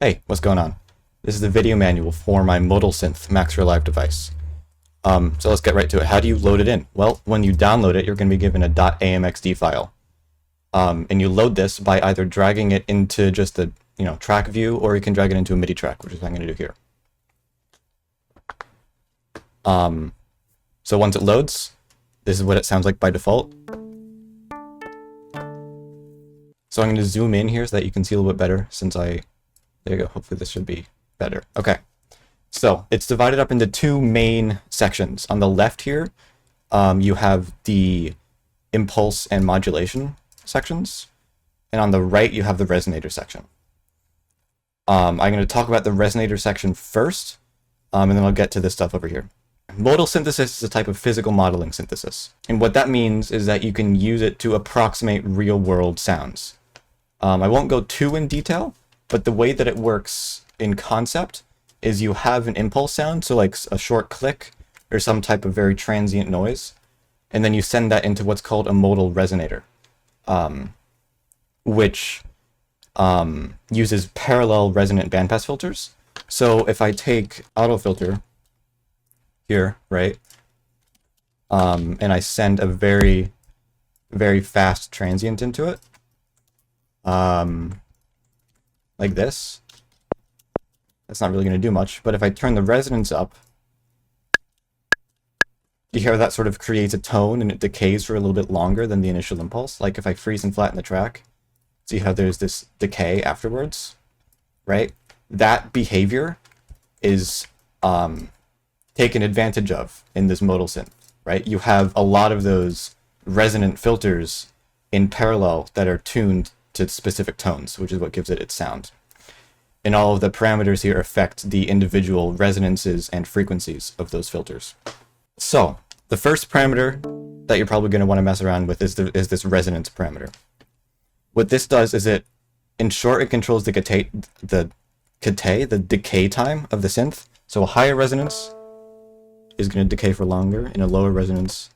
Hey, what's going on? This is the video manual for my Modal Synth Max Real Live device. So let's get right to it. How do you load it in? Well, when you download it, you're going to be given a .amxd file. And you load this by either dragging it into just the track view, or you can drag it into a MIDI track, which is what I'm going to do here. So once it loads, this is what it sounds like by default. So I'm going to zoom in here so that you can see a little bit better there you go. Hopefully this should be better. Okay. So it's divided up into two main sections. On the left here, you have the impulse and modulation sections. And on the right, you have the resonator section. I'm going to talk about the resonator section first, and then I'll get to this stuff over here. Modal synthesis is a type of physical modeling synthesis. And what that means is that you can use it to approximate real-world sounds. I won't go too in detail, but the way that it works in concept is you have an impulse sound, so like a short click or some type of very transient noise, and then you send that into what's called a modal resonator, which uses parallel resonant bandpass filters. So if I take auto filter here, right, and I send a very, very fast transient into it, like this, that's not really going to do much. But if I turn the resonance up, you hear that sort of creates a tone and it decays for a little bit longer than the initial impulse. Like if I freeze and flatten the track, see how there's this decay afterwards, right? That behavior is taken advantage of in this modal synth, right? You have a lot of those resonant filters in parallel that are tuned to specific tones, which is what gives it its sound. And all of the parameters here affect the individual resonances and frequencies of those filters. So the first parameter that you're probably going to want to mess around with is this resonance parameter. What this does is in short, it controls the decay time of the synth. So a higher resonance is going to decay for longer, and a lower resonance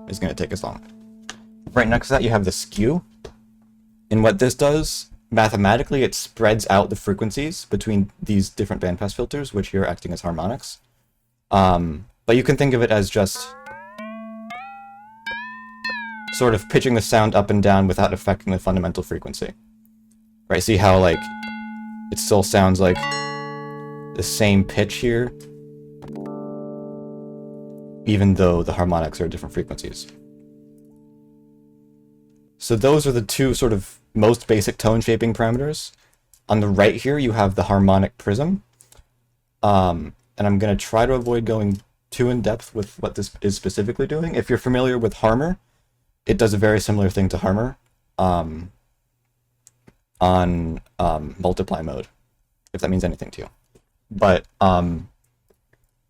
is going to take as long. Right next to that, you have the skew. And what this does, mathematically, it spreads out the frequencies between these different bandpass filters, which here are acting as harmonics. But you can think of it as just sort of pitching the sound up and down without affecting the fundamental frequency. Right? See how, like, it still sounds like the same pitch here, even though the harmonics are different frequencies. So those are the two sort of most basic tone shaping parameters. On the right here, you have the harmonic prism. And I'm going to try to avoid going too in depth with what this is specifically doing. If you're familiar with Harmor, it does a very similar thing to Harmor on multiply mode, if that means anything to you. But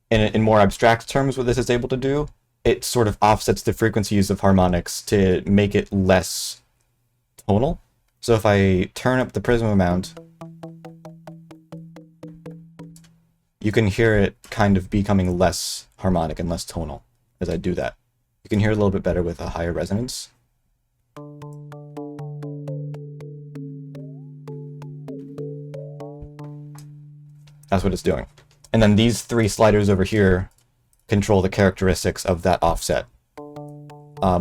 in more abstract terms, what this is able to do, it sort of offsets the frequencies of harmonics to make it less tonal. So if I turn up the prism amount, you can hear it kind of becoming less harmonic and less tonal as I do that. You can hear it a little bit better with a higher resonance. That's what it's doing. And then these three sliders over here control the characteristics of that offset,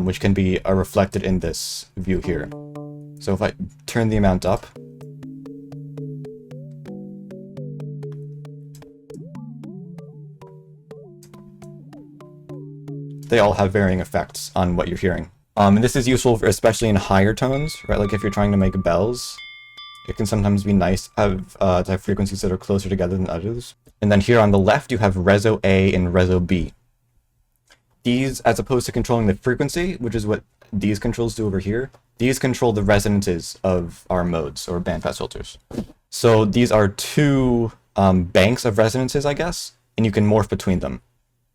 which can be reflected in this view here. So if I turn the amount up, they all have varying effects on what you're hearing. And this is useful for, especially in higher tones, right? Like if you're trying to make bells, it can sometimes be nice to have frequencies that are closer together than others. And then here on the left, you have Reso A and Reso B. These, as opposed to controlling the frequency, which is what these controls do over here, these control the resonances of our modes or bandpass filters. So these are two banks of resonances, I guess, and you can morph between them.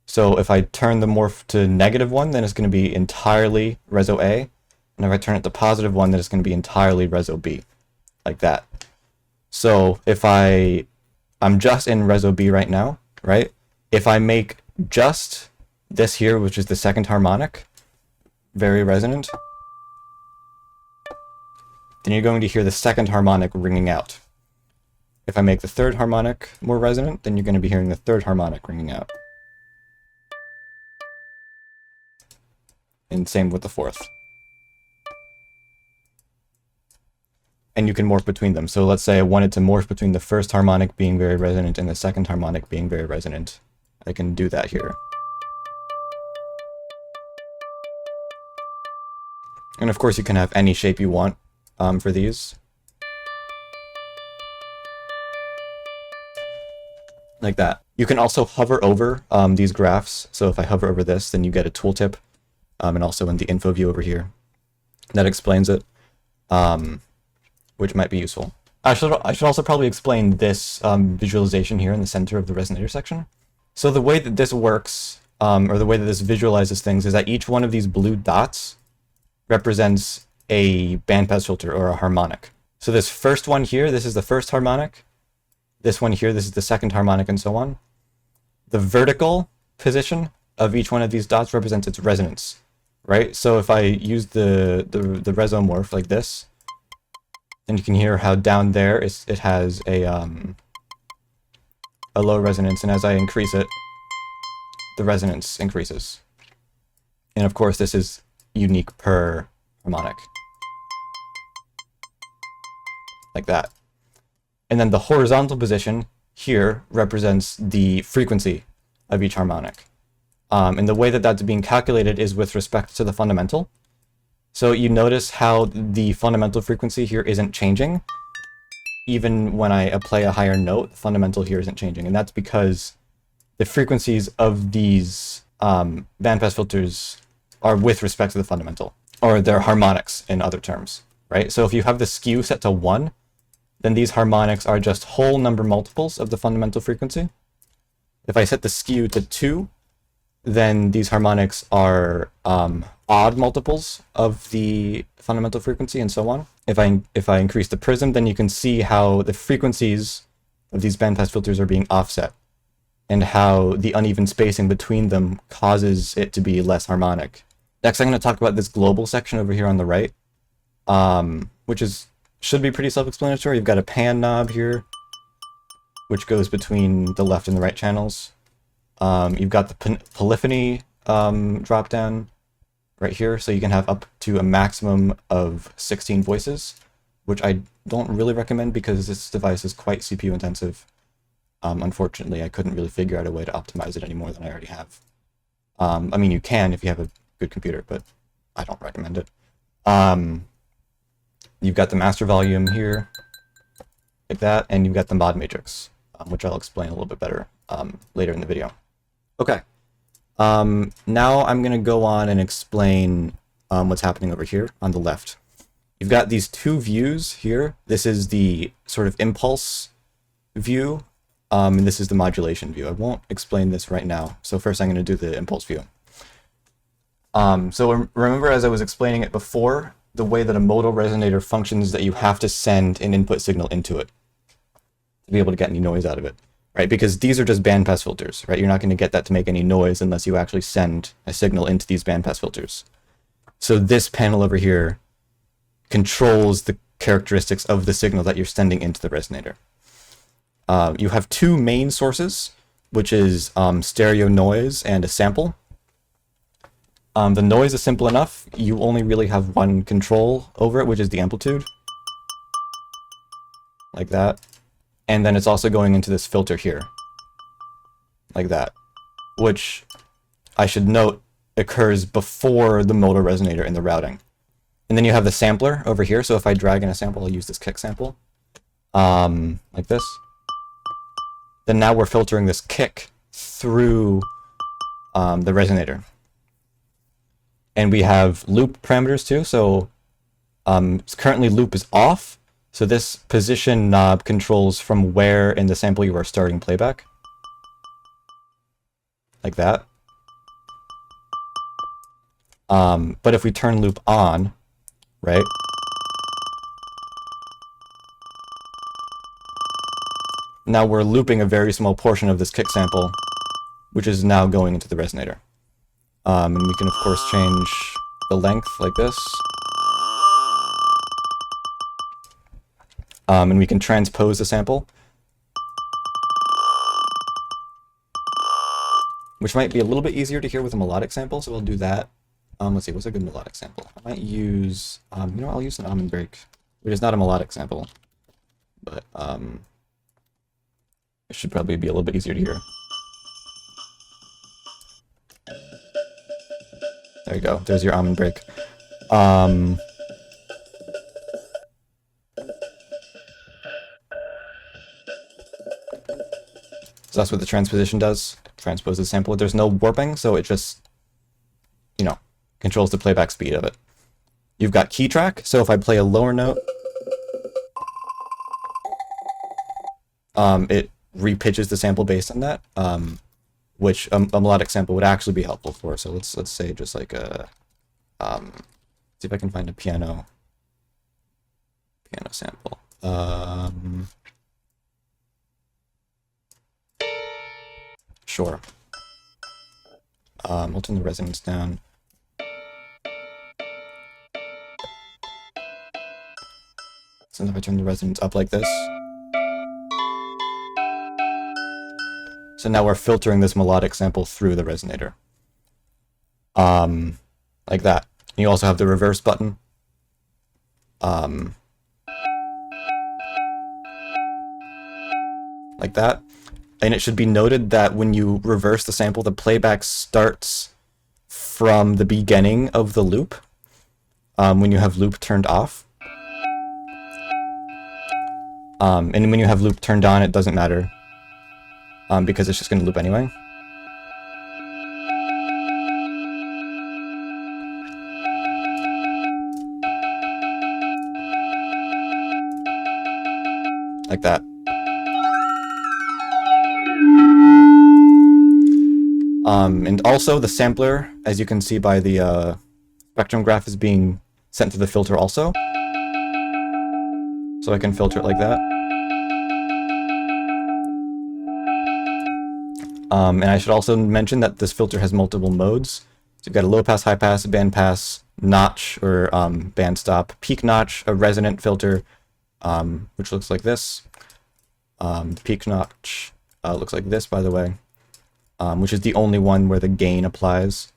So if I turn the morph to -1, then it's going to be entirely Reso A. And if I turn it to +1, then it's going to be entirely Reso B. Like that. So if I'm just in Reso B right now, right? If I make just this here, which is the second harmonic, very resonant, then you're going to hear the second harmonic ringing out. If I make the third harmonic more resonant, then you're going to be hearing the third harmonic ringing out. And same with the fourth. And you can morph between them. So let's say I wanted to morph between the first harmonic being very resonant and the second harmonic being very resonant. I can do that here. And of course you can have any shape you want for these. Like that. You can also hover over these graphs. So if I hover over this, then you get a tooltip, and also in the info view over here that explains it, which might be useful. I should also probably explain this visualization here in the center of the resonator section. So the way that this works, or the way that this visualizes things, is that each one of these blue dots represents a bandpass filter or a harmonic. So this first one here, this is the first harmonic. This one here, this is the second harmonic, and so on. The vertical position of each one of these dots represents its resonance, right? So if I use the resomorph like this, then you can hear how down there it has a low resonance, and as I increase it, the resonance increases. And of course, this is unique per harmonic. Like that. And then the horizontal position here represents the frequency of each harmonic. And the way that that's being calculated is with respect to the fundamental. So you notice how the fundamental frequency here isn't changing. Even when I play a higher note, the fundamental here isn't changing. And that's because the frequencies of these bandpass filters are with respect to the fundamental, or they're harmonics in other terms, right? So if you have the skew set to 1, then these harmonics are just whole number multiples of the fundamental frequency. If I set the skew to 2, then these harmonics are odd multiples of the fundamental frequency, and so on. If I increase the prism, then you can see how the frequencies of these bandpass filters are being offset, and how the uneven spacing between them causes it to be less harmonic. Next, I'm going to talk about this global section over here on the right, which should be pretty self-explanatory. You've got a pan knob here, which goes between the left and the right channels. You've got the polyphony drop-down right here, so you can have up to a maximum of 16 voices, which I don't really recommend because this device is quite CPU intensive. Unfortunately, I couldn't really figure out a way to optimize it any more than I already have. I mean, you can if you have a good computer, but I don't recommend it. You've got the master volume here, like that, and you've got the mod matrix, which I'll explain a little bit better later in the video. Okay, now I'm going to go on and explain what's happening over here on the left. You've got these two views here. This is the sort of impulse view, and this is the modulation view. I won't explain this right now, so first I'm going to do the impulse view. So remember, as I was explaining it before, the way that a modal resonator functions is that you have to send an input signal into it to be able to get any noise out of it, right? Because these are just bandpass filters, right? You're not going to get that to make any noise unless you actually send a signal into these bandpass filters. So this panel over here controls the characteristics of the signal that you're sending into the resonator. You have two main sources, which is stereo noise and a sample. The noise is simple enough. You only really have one control over it, which is the amplitude. Like that. And then it's also going into this filter here. Like that. Which, I should note, occurs before the modal resonator in the routing. And then you have the sampler over here. So if I drag in a sample, I'll use this kick sample. Like this. Then now we're filtering this kick through the resonator. And we have loop parameters too. So currently loop is off. So this position knob controls from where in the sample you are starting playback. Like that. But if we turn loop on, right? Now we're looping a very small portion of this kick sample, which is now going into the resonator. And we can, of course, change the length like this. And we can transpose the sample, which might be a little bit easier to hear with a melodic sample, so we'll do that. Let's see, what's a good melodic sample? I might use, you know, I'll use an almond break, which is not a melodic sample, but it should probably be a little bit easier to hear. There you go, there's your almond break. So that's what the transposition does. Transposes the sample. There's no warping, so it just, you know, controls the playback speed of it. You've got key track, so if I play a lower note, it repitches the sample based on that, which a melodic sample would actually be helpful for. So let's say just like a, see if I can find a piano sample. Sure. We'll turn the resonance down. So if I turn the resonance up like this. So now we're filtering this melodic sample through the resonator. Like that. You also have the reverse button. Like that. And it should be noted that when you reverse the sample, the playback starts from the beginning of the loop, when you have loop turned off. And when you have loop turned on, it doesn't matter, because it's just going to loop anyway. Like that. And also the sampler, as you can see by the spectrum graph, is being sent to the filter also. So I can filter it like that. And I should also mention that this filter has multiple modes. So you've got a low pass, high pass, band pass, notch, or band stop, peak notch, a resonant filter, which looks like this. Peak notch looks like this, by the way. Which is the only one where the gain applies.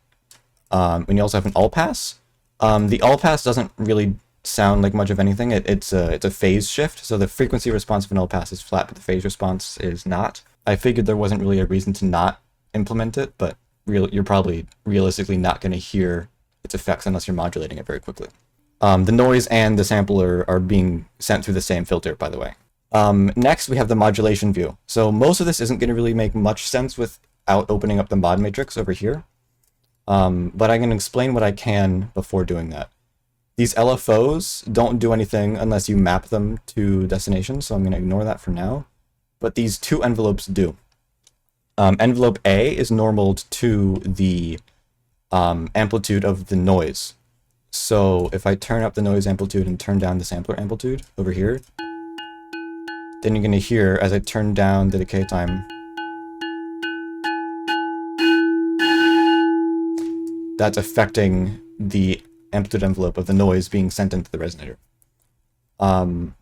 And you also have an all pass. The all pass doesn't really sound like much of anything. It's a phase shift, so the frequency response of an all pass is flat, but the phase response is not. I figured there wasn't really a reason to not implement it, but you're probably realistically not going to hear its effects unless you're modulating it very quickly. The noise and the sampler are being sent through the same filter, by the way. Next, we have the modulation view. So most of this isn't going to really make much sense without opening up the mod matrix over here. But I can explain what I can before doing that. These LFOs don't do anything unless you map them to destination, so I'm going to ignore that for now. But these two envelopes do. Envelope A is normaled to the amplitude of the noise. So if I turn up the noise amplitude and turn down the sampler amplitude over here, then you're going to hear, as I turn down the decay time, that's affecting the amplitude envelope of the noise being sent into the resonator.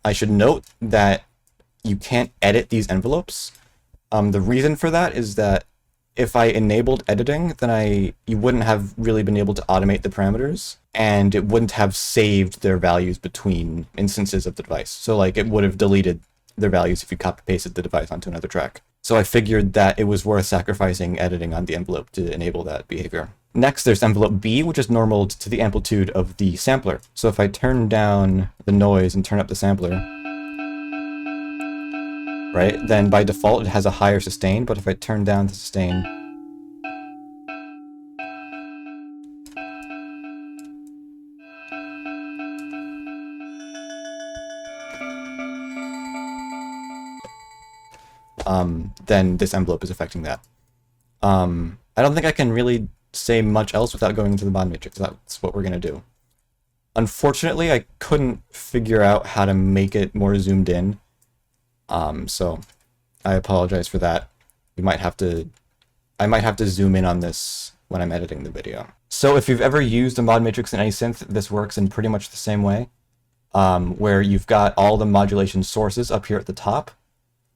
I should note that you can't edit these envelopes. The reason for that is that if I enabled editing, then you wouldn't have really been able to automate the parameters, and it wouldn't have saved their values between instances of the device. So like it would have deleted their values if you copy pasted the device onto another track. So I figured that it was worth sacrificing editing on the envelope to enable that behavior. Next, there's envelope B, which is normaled to the amplitude of the sampler. So if I turn down the noise and turn up the sampler, right, then by default it has a higher sustain, but if I turn down the sustain, then this envelope is affecting that. I don't think I can really say much else without going into the mod matrix. That's what we're going to do. Unfortunately, I couldn't figure out how to make it more zoomed in. So I apologize for that. I might have to zoom in on this when I'm editing the video. So if you've ever used a mod matrix in any synth, this works in pretty much the same way. where you've got all the modulation sources up here at the top,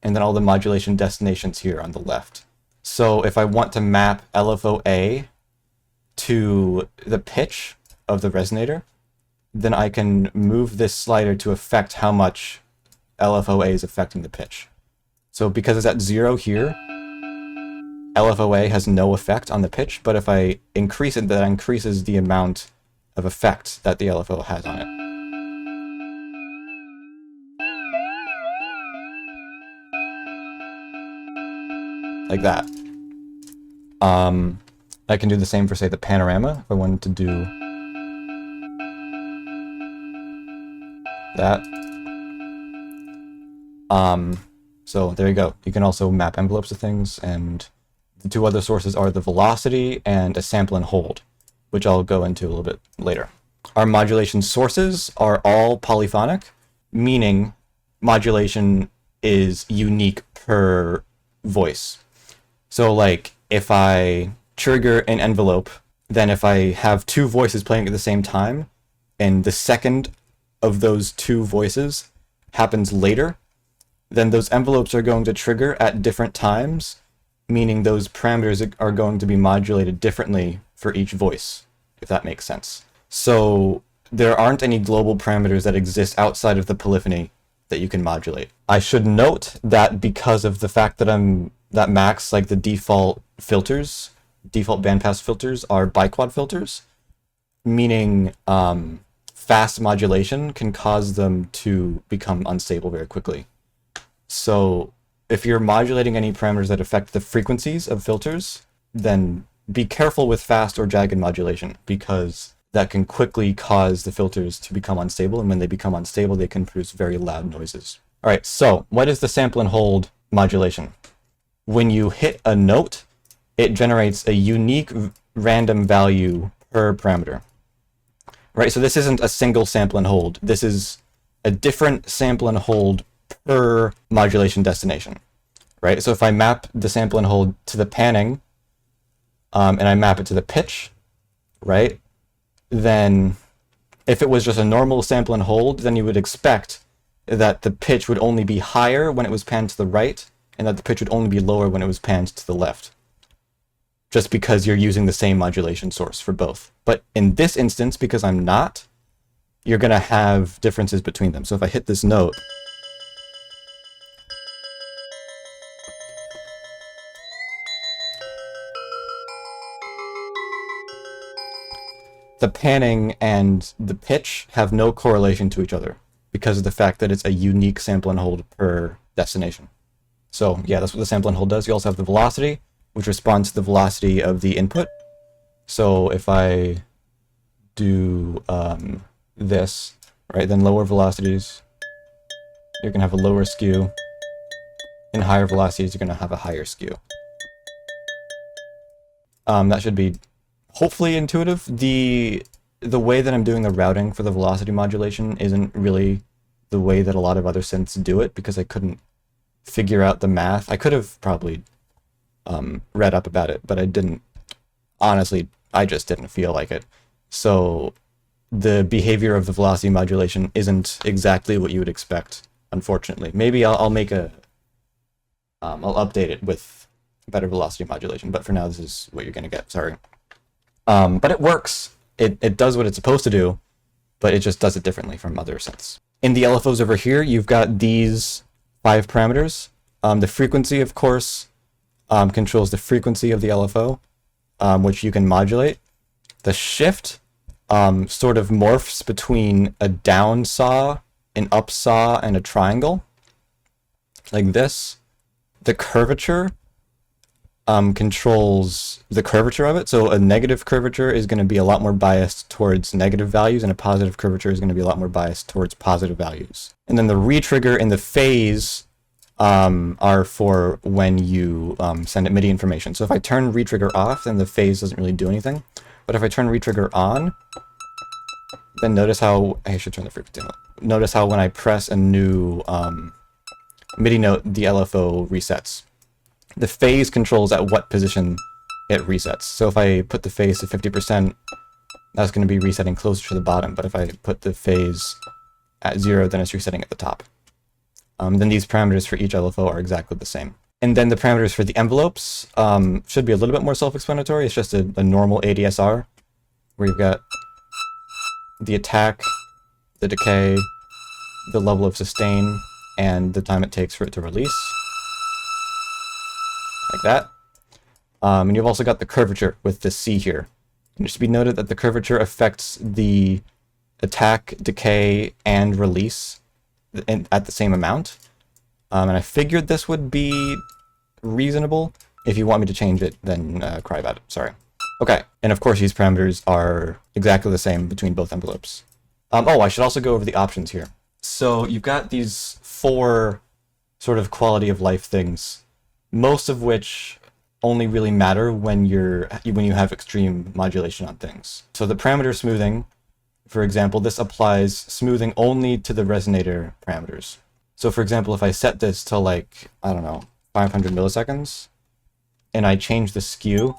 and then all the modulation destinations here on the left. So if I want to map LFO-A to the pitch of the resonator, then I can move this slider to affect how much LFO-A is affecting the pitch. So because it's at 0 here, LFO-A has no effect on the pitch, but if I increase it, that increases the amount of effect that the LFO has on it. Like that. I can do the same for, say, the panorama, if I wanted to do that. So there you go. You can also map envelopes to things, and the two other sources are the velocity and a sample and hold, which I'll go into a little bit later. Our modulation sources are all polyphonic, meaning modulation is unique per voice. So like if I trigger an envelope, then if I have two voices playing at the same time, and the second of those two voices happens later, then those envelopes are going to trigger at different times, meaning those parameters are going to be modulated differently for each voice, if that makes sense. So there aren't any global parameters that exist outside of the polyphony that you can modulate. I should note that because of the fact that Max, like the default filters, default bandpass filters are biquad filters, meaning fast modulation can cause them to become unstable very quickly. So if you're modulating any parameters that affect the frequencies of filters, then be careful with fast or jagged modulation, because that can quickly cause the filters to become unstable, and when they become unstable, they can produce very loud noises. All right, so what is the sample and hold modulation? When you hit a note, it generates a unique random value per parameter. Right, so this isn't a single sample and hold. This is a different sample and hold per modulation destination. Right, so if I map the sample and hold to the panning, and I map it to the pitch, right, then if it was just a normal sample and hold, then you would expect that the pitch would only be higher when it was panned to the right, and that the pitch would only be lower when it was panned to the left, just because you're using the same modulation source for both. But in this instance, because I'm not, you're going to have differences between them. So if I hit this note, the panning and the pitch have no correlation to each other because of the fact that it's a unique sample and hold per destination. So yeah, that's what the sample and hold does. You also have the velocity, which responds to the velocity of the input. So if I do this, right, then lower velocities, you're going to have a lower skew. In higher velocities, you're going to have a higher skew. That should be hopefully intuitive. The way that I'm doing the routing for the velocity modulation isn't really the way that a lot of other synths do it, because I couldn't figure out the math. I could have probably read up about it, but I didn't. Honestly, I just didn't feel like it. So the behavior of the velocity modulation isn't exactly what you would expect, unfortunately. Maybe I'll make a I'll update it with better velocity modulation, but for now this is what you're gonna get. Sorry. But it works. It does what it's supposed to do, but it just does it differently from other synths. In the LFOs over here, you've got these 5 parameters. The frequency, of course, controls the frequency of the LFO, which you can modulate. The shift sort of morphs between a down saw, an up saw, and a triangle, like this. The curvature controls the curvature of it. So a negative curvature is going to be a lot more biased towards negative values, and a positive curvature is going to be a lot more biased towards positive values. And then the retrigger and the phase are for when you send it MIDI information. So if I turn retrigger off, then the phase doesn't really do anything. But if I turn retrigger on, then notice how I should turn the frequency on. Notice how when I press a new MIDI note, the LFO resets. The phase controls at what position it resets. So if I put the phase to 50%, that's going to be resetting closer to the bottom. But if I put the phase at 0, then it's resetting at the top. Then these parameters for each LFO are exactly the same. And then the parameters for the envelopes should be a little bit more self-explanatory. It's just a normal ADSR, where you've got the attack, the decay, the level of sustain, and the time it takes for it to release. Like that. And you've also got the curvature with the C here. And it should be noted that the curvature affects the attack, decay, and release at the same amount. And I figured this would be reasonable. If you want me to change it, then cry about it. Sorry. Okay, and of course these parameters are exactly the same between both envelopes. Oh, I should also go over the options here. So you've got these 4 sort of quality of life things, most of which only really matter when you have extreme modulation on things. So the parameter smoothing, for example, this applies smoothing only to the resonator parameters. So for example, if I set this to like, I don't know, 500 milliseconds, and I change the skew,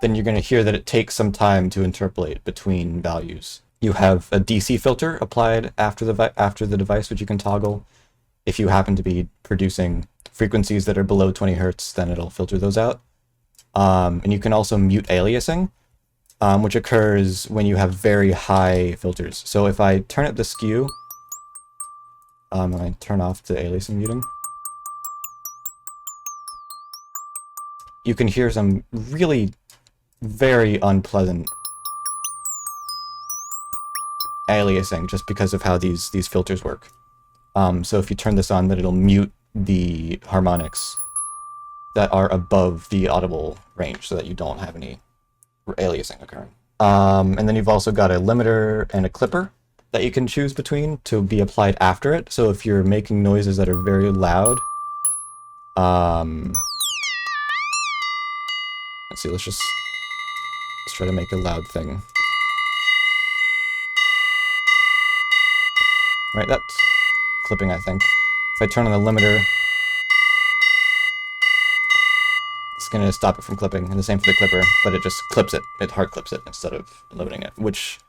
then you're going to hear that it takes some time to interpolate between values. You have a DC filter applied after the device, which you can toggle. If you happen to be producing frequencies that are below 20 hertz, then it'll filter those out. And you can also mute aliasing, which occurs when you have very high filters. So if I turn up the skew, and I turn off the aliasing muting, you can hear some really very unpleasant aliasing just because of how these filters work. So if you turn this on, then it'll mute the harmonics that are above the audible range so that you don't have any aliasing occurring. And then you've also got a limiter and a clipper that you can choose between to be applied after it. So if you're making noises that are very loud, let's see, let's try to make a loud thing. Right, that's clipping, I think. If I turn on the limiter, it's going to stop it from clipping, and the same for the clipper, but it just clips it. It hard clips it instead of limiting it, which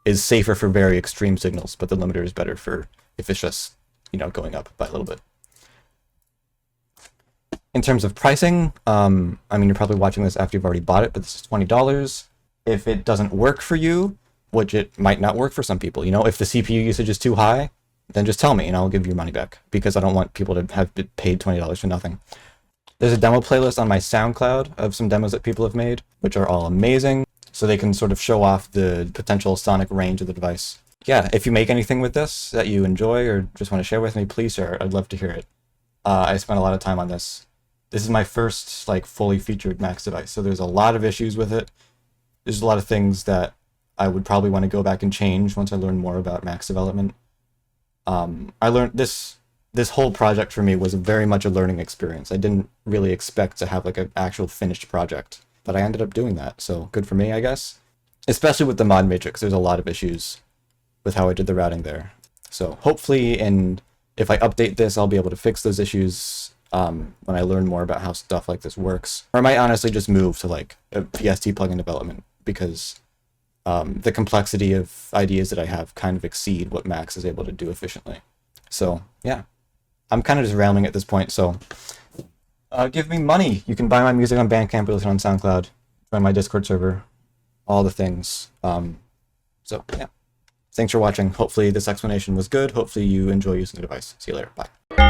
is safer for very extreme signals, but the limiter is better for if it's just, going up by a little bit. In terms of pricing, I mean, you're probably watching this after you've already bought it, but this is $20. If it doesn't work for you, which it might not work for some people, if the CPU usage is too high, then just tell me and I'll give you your money back, because I don't want people to have paid $20 for nothing. There's a demo playlist on my SoundCloud of some demos that people have made, which are all amazing, so they can sort of show off the potential sonic range of the device. Yeah, if you make anything with this that you enjoy or just want to share with me, please share. I'd love to hear it. I spent a lot of time on this. This is my first fully featured Max device, so there's a lot of issues with it. There's a lot of things that I would probably want to go back and change once I learn more about Max development. I learned this whole project for me was very much a learning experience. I didn't really expect to have an actual finished project, but I ended up doing that, so good for me, I guess. Especially with the mod matrix, there's a lot of issues with how I did the routing there. So hopefully, if I update this, I'll be able to fix those issues when I learn more about how stuff like this works. Or I might honestly just move to a VST plugin development, because the complexity of ideas that I have kind of exceed what Max is able to do efficiently. So yeah, I'm kind of just rambling at this point, so give me money. You can buy my music on Bandcamp or listen on SoundCloud, join my Discord server, all the things. So yeah, thanks for watching. Hopefully this explanation was good. Hopefully you enjoy using the device. See you later. Bye.